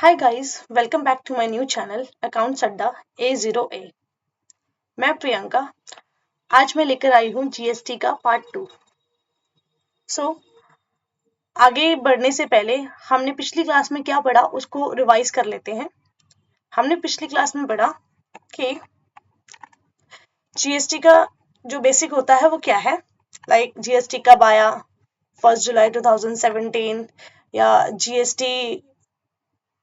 Hi guys, welcome back to my new channel accounts Adda A0A। मैं प्रियंका। आज मैं लेकर आई हूँ जीएसटी का पार्ट 2। आगे बढ़ने से पहले हमने पिछली क्लास में क्या पढ़ा उसको रिवाइज कर लेते हैं। हमने पिछली क्लास में पढ़ा कि जीएसटी का जो बेसिक होता है वो क्या है। लाइक जीएसटी कब आया, 1 जुलाई 2017, या जीएसटी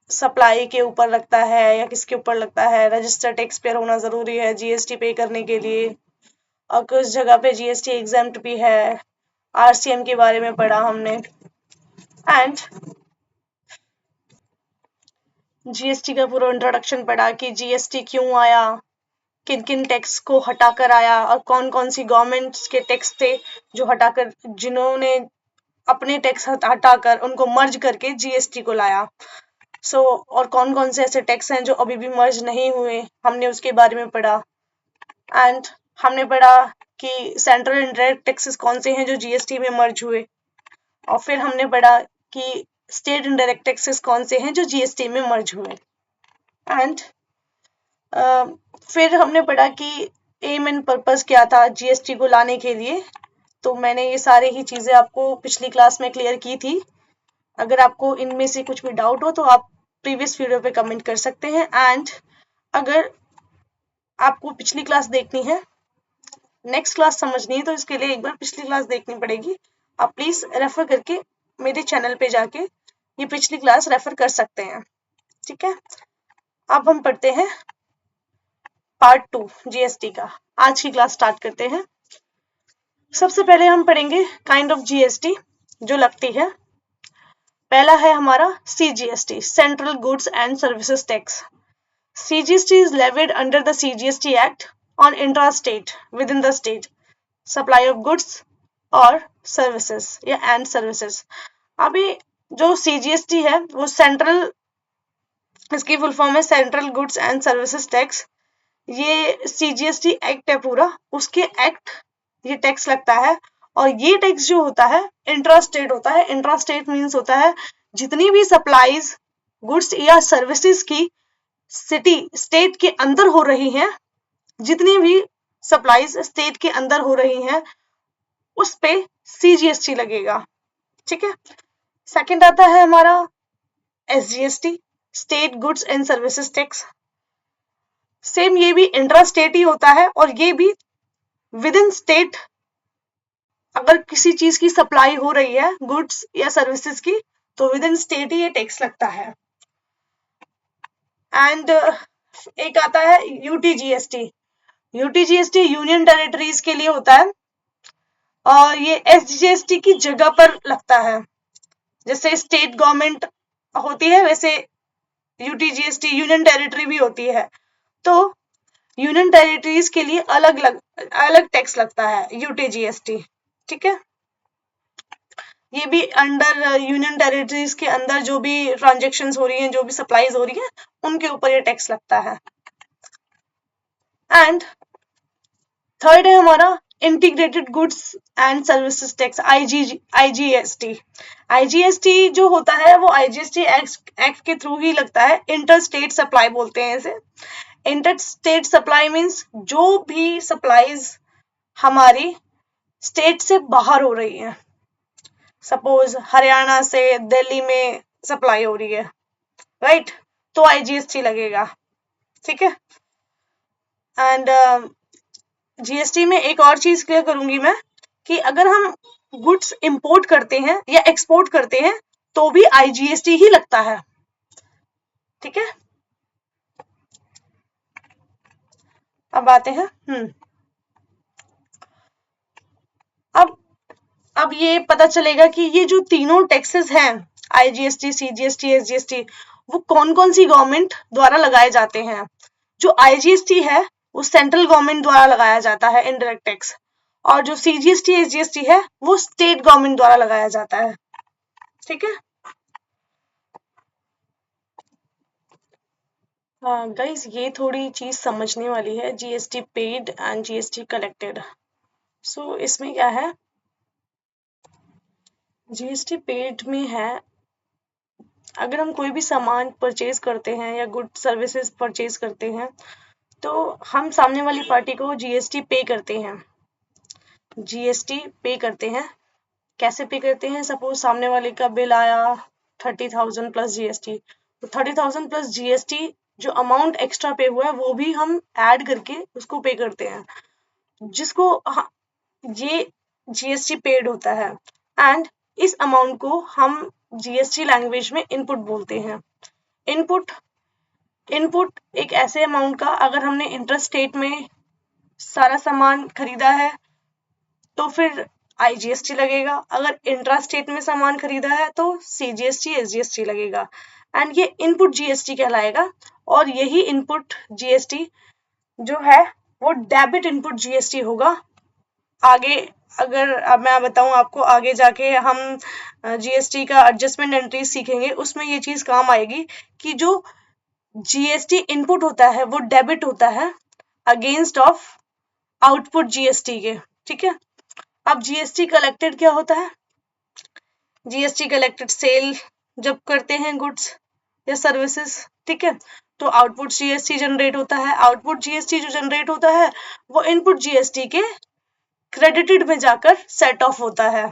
सप्लाई के ऊपर लगता है या किसके ऊपर लगता है, रजिस्टर टैक्स पेयर होना जरूरी है जीएसटी पे करने के लिए, और कुछ जगह पे जीएसटी एग्जेम्प्ट भी है। आरसीएम के बारे में पढ़ा हमने। एंड जीएसटी का पूरा इंट्रोडक्शन पढ़ा कि जीएसटी क्यों आया, किन किन टैक्स को हटाकर आया, और कौन कौन सी गवर्नमेंट्स के टैक्स थे जो हटाकर, जिन्होंने अपने टैक्स हटाकर उनको मर्ज करके जीएसटी को लाया। और कौन कौन से ऐसे टैक्स हैं जो अभी भी मर्ज नहीं हुए, हमने उसके बारे में पढ़ा। एंड हमने पढ़ा कि सेंट्रल इनडायरेक्ट टैक्सेस कौन से हैं जो जीएसटी में मर्ज हुए, और फिर हमने पढ़ा कि स्टेट इनडायरेक्ट टैक्सेस कौन से हैं जो जीएसटी में मर्ज हुए। एंड फिर हमने पढ़ा कि एम एंड पर्पस क्या था जीएसटी को लाने के लिए। तो मैंने ये सारे ही चीजें आपको पिछली क्लास में क्लियर की थी। अगर आपको इनमें से कुछ भी डाउट हो तो आप प्रीवियस वीडियो पे कमेंट कर सकते हैं। एंड अगर आपको पिछली क्लास देखनी है, नेक्स्ट क्लास समझनी है, तो इसके लिए एक बार पिछली क्लास देखनी पड़ेगी। आप प्लीज रेफर करके मेरे चैनल पे जाके ये पिछली क्लास रेफर कर सकते हैं। ठीक है, अब हम पढ़ते हैं पार्ट 2 जीएसटी का। आज की क्लास स्टार्ट करते हैं। सबसे पहले हम पढ़ेंगे काइंड ऑफ जीएसटी जो लगती है। पहला है हमारा CGST, central goods and services tax. CGST is levied under the CGST Act on intrastate within the state supply of goods और services या and services। अभी जो CGST है वो सेंट्रल, इसकी फुल फॉर्म है central goods and services tax. ये CGST act है पूरा, उसके एक्ट ये टैक्स लगता है। और ये टैक्स जो होता है इंट्रास्टेट होता है। इंट्रास्टेट मीन्स होता है जितनी भी सप्लाईज गुड्स या सर्विसेज की सिटी स्टेट के अंदर हो रही हैं, जितनी भी सप्लाईज स्टेट के अंदर हो रही हैं उस पे सीजीएसटी लगेगा। ठीक है, सेकंड आता है हमारा SGST, state goods and services tax. Same ये भी इंट्रा स्टेट ही होता है, और ये भी विद इन स्टेट अगर किसी चीज की सप्लाई हो रही है गुड्स या सर्विसेज की तो विद इन स्टेट ही ये टैक्स लगता है। एंड एक आता है यूटीजीएसटी। यूटीजीएसटी यूनियन टेरिटरीज के लिए होता है, और ये एसजीएसटी की जगह पर लगता है। जैसे स्टेट गवर्नमेंट होती है वैसे यूटीजीएसटी यूनियन टेरिटरी भी होती है। तो यूनियन टेरिटरीज के लिए अलग टैक्स लगता है यूटीजीएसटी। ठीक है, ये भी अंडर यूनियन टेरिटरीज के अंदर जो भी ट्रांजेक्शन्स हो रही हैं, जो भी सप्लाईज हो रही हैं, उनके ऊपर ये टैक्स लगता है। एंड थर्ड है हमारा integrated goods and services tax, IGST. IGST जो होता है वो आईजीएसटी एक्ट के थ्रू ही लगता है। इंटर स्टेट सप्लाई बोलते हैं इसे। इंटर स्टेट सप्लाई मीन्स जो भी सप्लाईज हमारी स्टेट से बाहर हो रही है। सपोज हरियाणा से दिल्ली में सप्लाई हो रही है, राइट, तो आईजीएसटी लगेगा। ठीक है, एंड जीएसटी में एक और चीज क्लियर करूंगी मैं कि अगर हम गुड्स इंपोर्ट करते हैं या एक्सपोर्ट करते हैं तो भी आईजीएसटी ही लगता है। ठीक है, अब आते हैं अब ये पता चलेगा कि ये जो तीनों टैक्सेस हैं, आईजीएसटी, सीजीएसटी, एसजीएसटी, वो कौन कौन सी गवर्नमेंट द्वारा लगाए जाते हैं। जो आईजीएसटी है वो सेंट्रल गवर्नमेंट द्वारा लगाया जाता है इनडायरेक्ट टैक्स, और जो सीजीएसटी एसजीएसटी है वो स्टेट गवर्नमेंट द्वारा लगाया जाता है। ठीक है गाइस, ये थोड़ी चीज समझने वाली है, GST paid and GST collected. So इसमें क्या है, जीएसटी पेड में है अगर हम कोई भी सामान परचेज करते हैं या गुड सर्विसेज परचेज करते हैं तो हम सामने वाली पार्टी को जीएसटी पे करते हैं। जीएसटी पे करते हैं, कैसे पे करते हैं? सपोज सामने वाले का बिल आया 30,000 प्लस जीएसटी, तो 30,000 प्लस जीएसटी जो अमाउंट एक्स्ट्रा पे हुआ है वो भी हम ऐड करके उसको पे करते हैं, जिसको ये जीएसटी पेड होता है। एंड इस अमाउंट को हम जीएसटी लैंग्वेज में इनपुट बोलते हैं। इनपुट इनपुट एक ऐसे अमाउंट का, अगर हमने इंटरेस्ट स्टेट में सारा सामान खरीदा है तो फिर आईजीएसटी लगेगा, अगर इंट्रा स्टेट में सामान खरीदा है तो सीजीएसटी एसजीएसटी लगेगा, एंड ये इनपुट जीएसटी कहलाएगा। और यही इनपुट जीएसटी जो है वो डेबिट इनपुट जीएसटी होगा। आगे अगर अब मैं बताऊं आपको, आगे जाके हम जीएसटी का एडजस्टमेंट एंट्री सीखेंगे, उसमें ये चीज काम आएगी कि जो जीएसटी इनपुट होता है वो डेबिट होता है अगेंस्ट ऑफ आउटपुट जीएसटी के। ठीक है, अब जीएसटी कलेक्टेड क्या होता है? जीएसटी कलेक्टेड सेल जब करते हैं गुड्स या सर्विसेज, ठीक है, तो आउटपुट जीएसटी जनरेट होता है। आउटपुट जीएसटी जो जनरेट होता है वो इनपुट जीएसटी के क्रेडिटेड में जाकर सेट ऑफ होता है।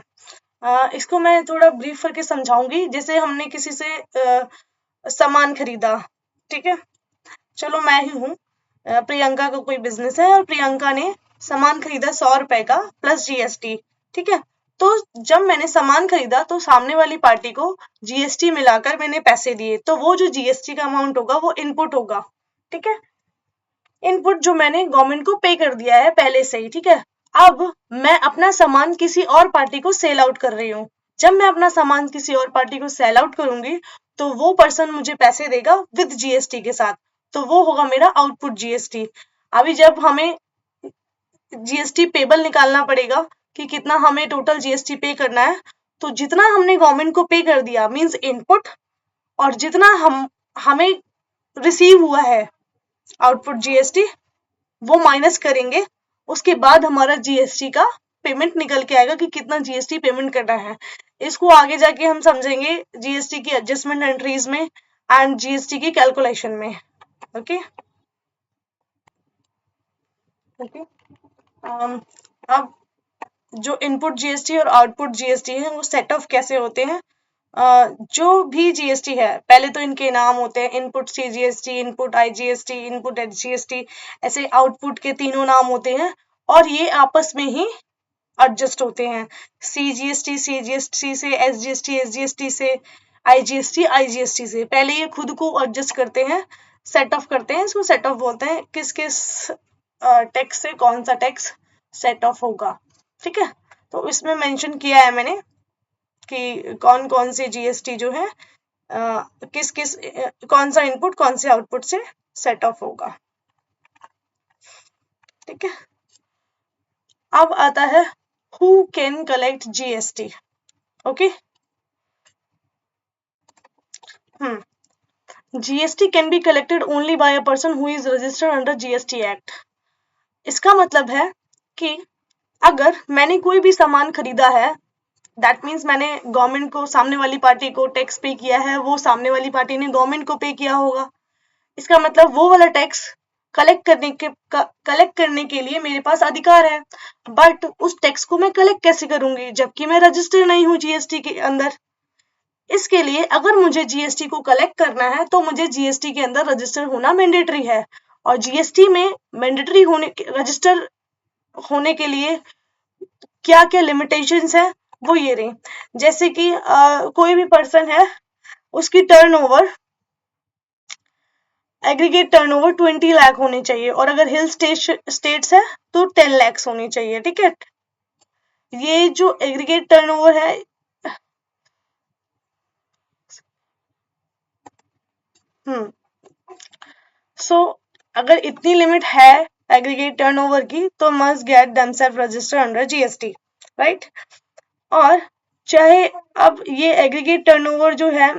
इसको मैं थोड़ा ब्रीफ करके समझाऊंगी। जैसे हमने किसी से सामान खरीदा, ठीक है, चलो मैं ही हूँ, प्रियंका का कोई बिजनेस है और प्रियंका ने सामान खरीदा 100 रुपए का प्लस जीएसटी, ठीक है। तो जब मैंने सामान खरीदा तो सामने वाली पार्टी को जीएसटी मिलाकर मैंने पैसे दिए, तो वो जो जीएसटी का अमाउंट होगा वो इनपुट होगा, ठीक है, इनपुट जो मैंने गवर्नमेंट को पे कर दिया है पहले से ही, ठीक है। अब मैं अपना सामान किसी और पार्टी को सेल आउट कर रही हूँ। जब मैं अपना सामान किसी और पार्टी को सेल आउट करूंगी तो वो पर्सन मुझे पैसे देगा विद जीएसटी के साथ, तो वो होगा मेरा आउटपुट जीएसटी। अभी जब हमें जीएसटी पेबल निकालना पड़ेगा कि कितना हमें टोटल जीएसटी पे करना है, तो जितना हमने गवर्नमेंट को पे कर दिया मींस इनपुट, और जितना हमें रिसीव हुआ है आउटपुट जीएसटी वो माइनस करेंगे, उसके बाद हमारा जीएसटी का पेमेंट निकल के आएगा कि कितना जीएसटी पेमेंट करना है। इसको आगे जाके हम समझेंगे जीएसटी की एडजस्टमेंट एंट्रीज में एंड जीएसटी की कैलकुलेशन में। ओके ओके अब जो इनपुट जीएसटी और आउटपुट जीएसटी है वो सेट ऑफ कैसे होते हैं? जो भी जीएसटी है पहले तो इनके नाम होते हैं, input CGST, input IGST, input HGST, ऐसे आउटपुट के तीनों नाम होते हैं और ये आपस में ही एडजस्ट होते हैं। सीजीएसटी सीजीएसटी से, एसजीएसटी एसजीएसटी से, आईजीएसटी आईजीएसटी से। पहले ये खुद को एडजस्ट करते हैं, सेट ऑफ करते हैं, इसको सेट ऑफ बोलते हैं। किस किस टैक्स से कौन सा टैक्स सेट ऑफ होगा, ठीक है। तो इसमें मेंशन किया है मैंने कि कौन कौन से जीएसटी जो है किस किस कौन सा इनपुट कौन से आउटपुट से सेट ऑफ होगा, ठीक है। अब आता है who can collect GST. Okay, GST can be collected only by a person who is registered under GST act. इसका मतलब है कि अगर मैंने कोई भी सामान खरीदा है, दैट मीन्स मैंने गवर्नमेंट को, सामने वाली पार्टी को टैक्स पे किया है, वो सामने वाली पार्टी ने गवर्नमेंट को पे किया होगा। इसका मतलब वो वाला टैक्स कलेक्ट करने के लिए मेरे पास अधिकार है। बट उस टैक्स को मैं कलेक्ट कैसे करूंगी जबकि मैं रजिस्टर नहीं हूँ जीएसटी के अंदर? इसके लिए अगर मुझे जीएसटी को कलेक्ट करना है तो मुझे जीएसटी के अंदर रजिस्टर होना मैंडेटरी है। और जीएसटी में मैंडेटरी होने, रजिस्टर होने के लिए क्या क्या लिमिटेशंस है वो ये रही। जैसे कि कोई भी पर्सन है, उसकी टर्नओवर, एग्रीगेट टर्नओवर 20 लाख होनी चाहिए, और अगर हिल स्टेट्स है तो 10 लाख होनी चाहिए, ठीक है। ये जो एग्रीगेट टर्नओवर है, सो अगर इतनी लिमिट है एग्रीगेट टर्नओवर की तो must get themselves register under GST, right. और चाहे अब ये एग्रीगेट टर्नओवर जो है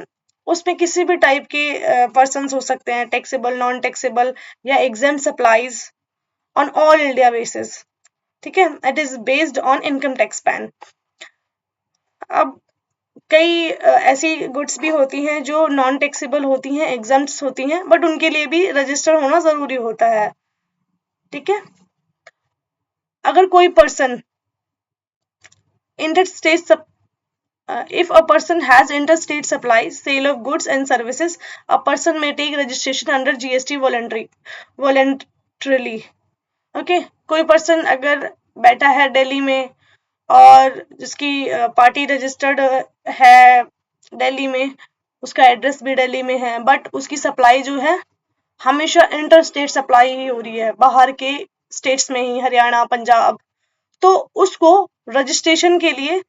उसमें किसी भी टाइप के पर्सन हो सकते हैं, टैक्सेबल, नॉन टैक्सेबल या exempt supplies on all India basis, ठीक है। It is based on income tax pan. अब कई ऐसी गुड्स भी होती हैं जो नॉन टैक्सेबल होती हैं, एग्जम्प्ट होती हैं, बट उनके लिए भी रजिस्टर होना जरूरी होता है। ठीक है। अगर कोई person interstate if a person has interstate supply, sale of goods and services, a person may take registration under GST voluntarily. Okay कोई पर्सन अगर बैठा है दिल्ली में और जिसकी पार्टी रजिस्टर्ड है दिल्ली में, उसका एड्रेस भी दिल्ली में है, बट उसकी सप्लाई जो है हमेशा इंटर स्टेट सप्लाई ही हो रही है, बाहर के स्टेट्स में ही, हरियाणा, पंजाब, तो उसको रजिस्ट्रेशन के लिए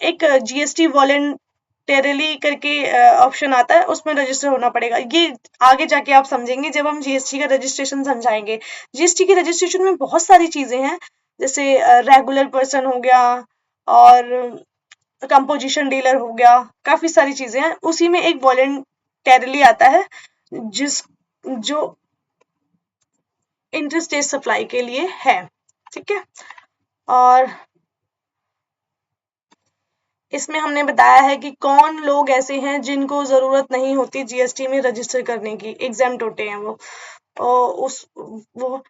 एक जीएसटी वॉलेंटरली करके ऑप्शन आता है, उसमें रजिस्टर होना पड़ेगा। ये आगे जाके आप समझेंगे जब हम जीएसटी का रजिस्ट्रेशन समझाएंगे। जीएसटी के रजिस्ट्रेशन में बहुत सारी चीजें हैं, जैसे रेगुलर पर्सन हो गया और कंपोजिशन डीलर हो गया, काफी सारी चीजें हैं। उसी में एक वॉलेंटरली आता है जिस जो इंटरस्टेट सप्लाई के लिए है। ठीक है। और इसमें हमने बताया है कि कौन लोग ऐसे हैं जिनको जरूरत नहीं होती जीएसटी में रजिस्टर करने की, एग्जाम्प्ट होते हैं वो। वो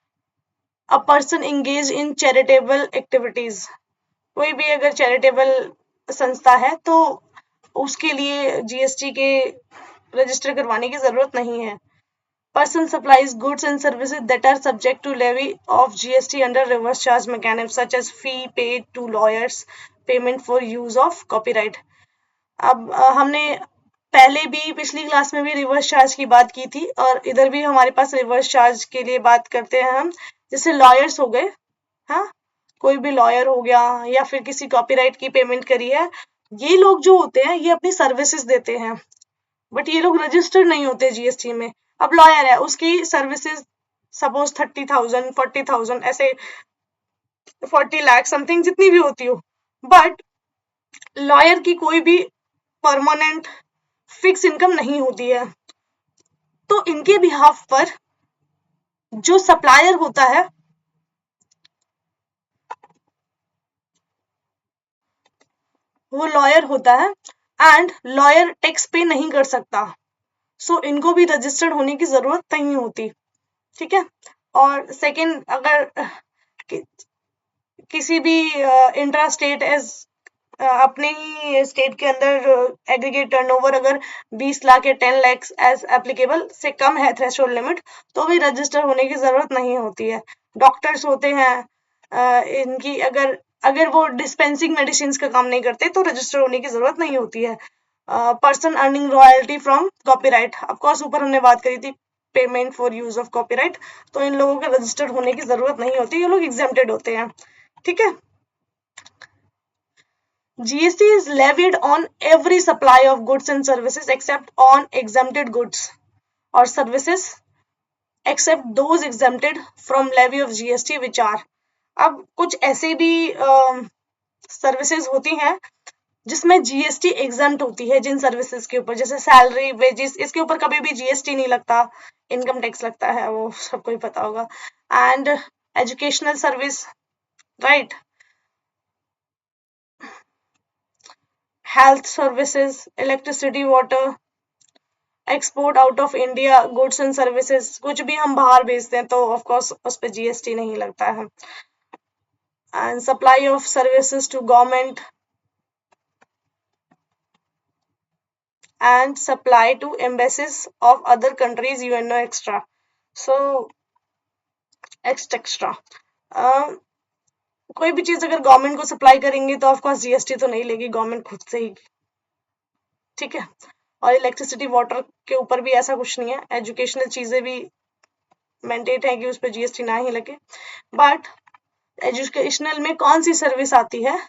a person engage in charitable activities, कोई भी अगर चैरिटेबल संस्था है तो उसके लिए जीएसटी के रजिस्टर करवाने की जरूरत नहीं है। Person supplies goods and services that are subject to levy of GST under reverse charge mechanism such as fee paid to lawyers, payment for use of copyright. अब हमने पहले भी पिछली क्लास में भी रिवर्स चार्ज की बात की थी और इधर भी हमारे पास रिवर्स चार्ज के लिए बात करते हैं हम। जैसे लॉयर्स हो गए, हाँ, कोई भी लॉयर हो गया या फिर किसी कॉपीराइट की पेमेंट करी है, ये लोग जो होते हैं ये अपनी सर्विसेज देते हैं, बट ये लोग रजिस्टर्ड नहीं होते जीएसटी में। अब लॉयर है, उसकी सर्विसेज सपोज 30,000 40,000 ऐसे 40 लाख समथिंग जितनी भी होती हो, बट लॉयर की कोई भी परमानेंट फिक्स इनकम नहीं होती है, तो इनके बिहाफ पर जो सप्लायर होता है वो लॉयर होता है एंड लॉयर टैक्स पे नहीं कर सकता, सो इनको भी रजिस्टर्ड होने की जरूरत नहीं होती। ठीक है। और सेकंड, अगर कि, किसी भी इंट्रा स्टेट एज अपने ही स्टेट के अंदर एग्रीगेट टर्नओवर अगर 20 लाख या 10 लाख एज एप्लीकेबल से कम है थ्रेशोल्ड लिमिट, तो भी रजिस्टर होने की जरूरत नहीं होती है। डॉक्टर्स होते हैं, इनकी अगर अगर वो डिस्पेंसिंग मेडिसिन का काम नहीं करते तो रजिस्टर होने की जरूरत नहीं होती है। Person earning royalty from copyright, of course ऊपर हमने बात करी थी payment for use of copyright, तो इन लोगों के रजिस्टर्ड होने की जरूरत नहीं होती, ये लोग एग्जेम्प्टेड होते हैं। ठीक है। GST is levied on every supply of goods and services except on exempted goods or services except those exempted from levy of GST which are। अब कुछ ऐसे भी सर्विसेज होती हैं जिसमें जीएसटी एग्जाम्प्ट होती है जिन सर्विसेज के ऊपर, जैसे सैलरी, वेजेस, इसके ऊपर कभी भी जीएसटी नहीं लगता, इनकम टैक्स लगता है, वो सबको ही पता होगा। And educational service, right, health services, electricity, water, export out of India goods and services, कुछ भी हम बाहर भेजते हैं तो ऑफ कोर्स उस पर जीएसटी नहीं लगता है। And supply of services to government and supply to embassies of other countries, UNO extra. So extra कोई भी चीज अगर गवर्नमेंट को सप्लाई करेंगे तो ऑफ कोर्स जीएसटी तो नहीं लेगी गवर्नमेंट खुद से ही। ठीक है। और इलेक्ट्रिसिटी, वाटर के ऊपर भी ऐसा कुछ नहीं है, एजुकेशनल चीजें भी मैंडेट है कि उस पर जीएसटी ना ही लगे। बट एजुकेशनल में कौन सी सर्विस आती है,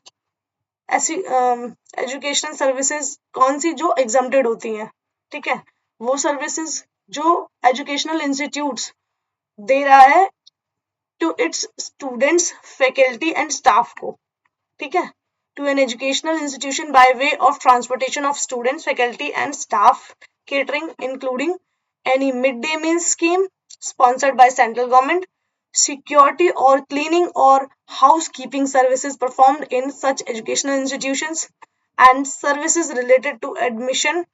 ऐसी एजुकेशनल सर्विसेज कौन सी जो एग्जम्प्टेड होती हैं। ठीक है। वो सर्विसेज जो एजुकेशनल इंस्टीट्यूट्स दे रहा है to its students, faculty and staff को। ठीक है। To an educational institution by way of transportation of students, faculty and staff, catering including any mid day meal scheme sponsored by central government, security or cleaning or housekeeping services performed in such educational institutions, and services related to admission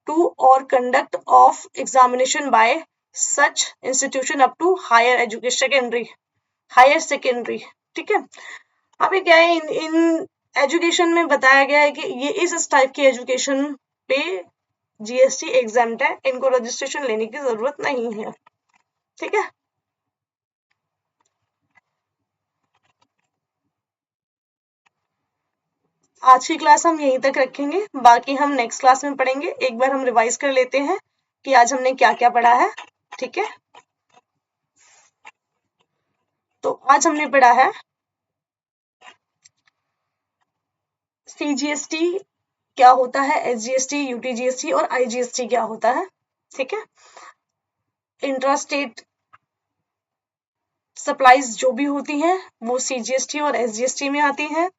to or conduct of examination by such institution up to higher secondary. ठीक है, अभी क्या है in education में बताया गया है कि ये इस टाइप की एजुकेशन पे जीएसटी एग्जाम्प्ट है, इनको रजिस्ट्रेशन लेने की जरूरत नहीं है। ठीक है, आज की क्लास हम यहीं तक रखेंगे, बाकी हम नेक्स्ट क्लास में पढ़ेंगे। एक बार हम रिवाइज कर लेते हैं कि आज हमने क्या क्या पढ़ा है। ठीक है, तो आज हमने पढ़ा है सीजीएसटी क्या होता है, एसजीएसटी, यूटीजीएसटी और आईजीएसटी क्या होता है। ठीक है, इंट्रास्टेट सप्लाईज जो भी होती हैं वो सीजीएसटी और एसजीएसटी में आती हैं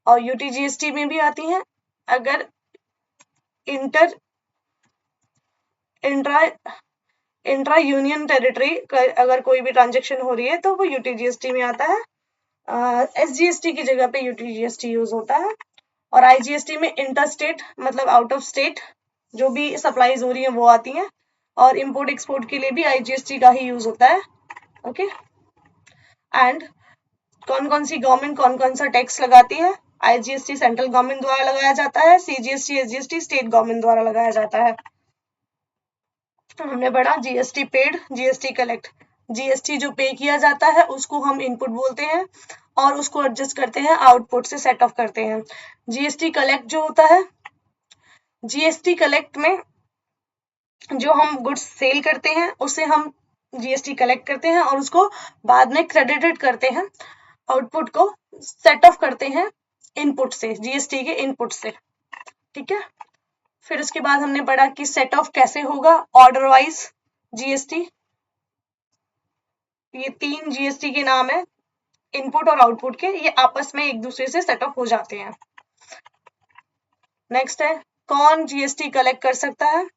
और यूटीजीएसटी में भी आती हैं। अगर इंट्रा यूनियन टेरिटरी अगर कोई भी ट्रांजेक्शन हो रही है तो वो यूटीजीएसटी में आता है। एसजीएसटी की जगह पे यूटीजीएसटी यूज होता है। और आईजीएसटी में इंटरस्टेट मतलब आउट ऑफ स्टेट जो भी सप्लाईज हो रही है वो आती हैं और इंपोर्ट एक्सपोर्ट के लिए भी आईजीएसटी का ही यूज होता है। ओके, एंड कौन कौन सी गवर्नमेंट कौन कौन सा टैक्स लगाती है। आईजीएसटी सेंट्रल गवर्नमेंट द्वारा लगाया जाता है, सीजीएसटी एसजीएसटी स्टेट गवर्नमेंट द्वारा लगाया जाता है। हमने पढ़ा GST paid, GST collect. GST जो पे किया जाता है उसको हम इनपुट बोलते हैं और उसको एडजस्ट करते हैं आउटपुट से सेट ऑफ करते हैं। जीएसटी कलेक्ट जो होता है, जीएसटी कलेक्ट में जो हम गुड्स सेल करते हैं उससे हम जीएसटी कलेक्ट करते हैं और उसको बाद में क्रेडिटेड करते हैं, आउटपुट को सेट ऑफ करते हैं इनपुट से, जीएसटी के इनपुट से। ठीक है, फिर उसके बाद हमने पढ़ा कि सेट ऑफ कैसे होगा, ऑर्डर वाइज जीएसटी। ये 3 जीएसटी के नाम है, इनपुट और आउटपुट के, ये आपस में एक दूसरे से सेट ऑफ हो जाते हैं। नेक्स्ट है कौन जीएसटी कलेक्ट कर सकता है।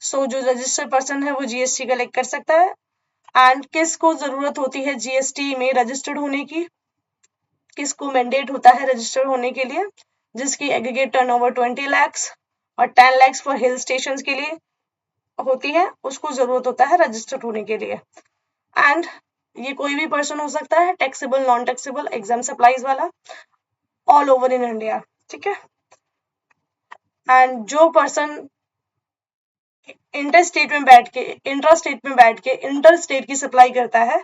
सो जो रजिस्टर्ड पर्सन है वो जीएसटी कलेक्ट कर सकता है। एंड किसको जरूरत होती है जीएसटी में रजिस्टर्ड होने की, किसको मैंडेट होता है रजिस्टर्ड होने के लिए, जिसकी एग्रीगेट टर्नओवर 20 लाख और 10 लाख फॉर हिल स्टेशन के लिए होती है, उसको जरूरत होता है रजिस्टर्ड होने के लिए। एंड ये कोई भी पर्सन हो सकता है, taxable non taxable exam supplies वाला, ऑल ओवर इन इंडिया। ठीक है, एंड जो पर्सन इंटर स्टेट में बैठ के इंटर स्टेट की सप्लाई करता है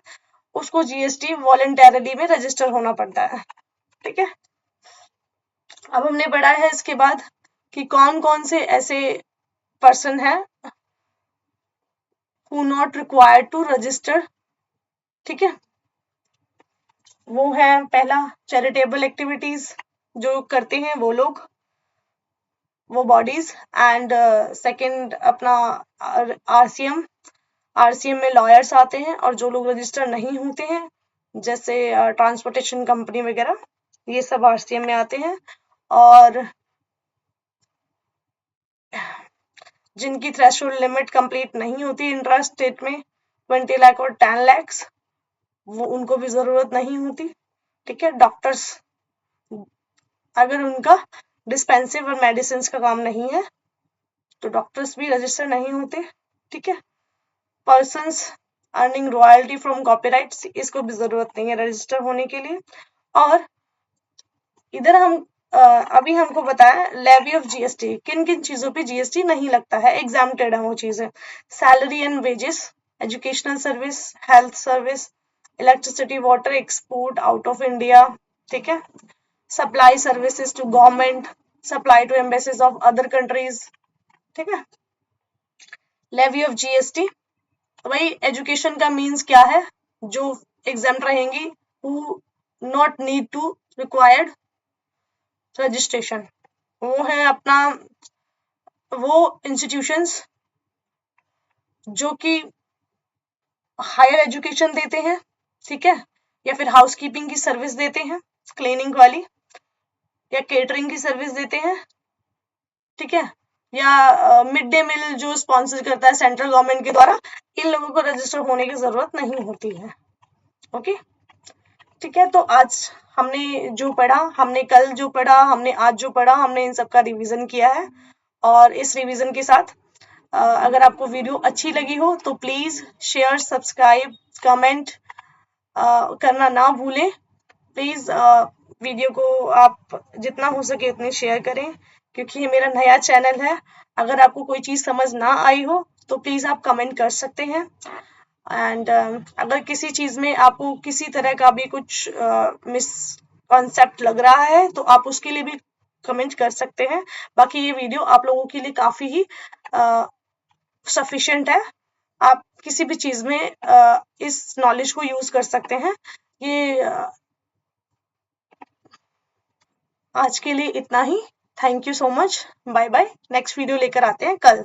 उसको जीएसटी वॉलंटरली में रजिस्टर होना पड़ता है। ठीक है, अब हमने पढ़ा है इसके बाद कि कौन कौन से ऐसे पर्सन है who not required to register. ठीक है, वो है पहला चैरिटेबल एक्टिविटीज जो करते हैं वो लोग, वो बॉडीज। एंड सेकंड अपना आरसीएम में लॉयर्स आते हैं और जो लोग रजिस्टर नहीं होते हैं जैसे ट्रांसपोर्टेशन कंपनी वगैरह, ये सब आरसीएम में आते हैं। और जिनकी थ्रेशोल्ड लिमिट कंप्लीट नहीं होती इंट्रा स्टेट में 20 लाख और 10 लाख, वो उनको भी जरूरत नहीं होती। ठीक है, डॉक्टर्स अगर उनका डिस्पेंसिव और मेडिसिन का काम नहीं है तो डॉक्टर्स भी रजिस्टर नहीं होते। ठीक है, persons earning royalty from copyrights, इसको भी जरूरत नहीं है रजिस्टर होने के लिए। और इधर हम अभी हमको बताया लेवी ऑफ जीएसटी, किन किन चीजों पे जीएसटी नहीं लगता है, एग्जाम्प्टेड है वो चीजें। Salary and wages, educational service, health service, electricity, water, export out of India. ठीक है, supply services to government, supply to embassies of other countries. ठीक है, लेवी ऑफ जीएसटी वही एजुकेशन का मीन्स क्या है, जो एग्जाम रहेंगी who not need to required registration, वो है अपना वो इंस्टीट्यूशंस जो कि हायर एजुकेशन देते हैं। ठीक है, या फिर हाउसकीपिंग की सर्विस देते हैं, क्लीनिंग वाली, या केटरिंग की सर्विस देते हैं। ठीक है, या मिड डे मील जो स्पॉन्सर करता है सेंट्रल गवर्नमेंट के द्वारा, इन लोगों को रजिस्टर होने की जरूरत नहीं होती है। ओके, ठीक है, तो आज हमने जो पढ़ा, हमने कल जो पढ़ा, हमने आज जो पढ़ा, हमने इन सब का रिवीजन किया है। और इस रिवीजन के साथ अगर आपको वीडियो अच्छी लगी हो तो प्लीज शेयर, सब्सक्राइब, कमेंट करना ना भूलें। प्लीज वीडियो को आप जितना हो सके उतने शेयर करें, क्योंकि ये मेरा नया चैनल है। अगर आपको कोई चीज समझ ना आई हो तो प्लीज आप कमेंट कर सकते हैं। एंड अगर किसी चीज में आपको किसी तरह का भी कुछ मिसकॉन्सेप्ट लग रहा है तो आप उसके लिए भी कमेंट कर सकते हैं। बाकी ये वीडियो आप लोगों के लिए काफी ही सफिशिएंट है। आप किसी भी चीज में इस नॉलेज को यूज कर सकते हैं। ये आज के लिए इतना ही। Thank you so much. Bye bye. Next video लेकर आते हैं कल।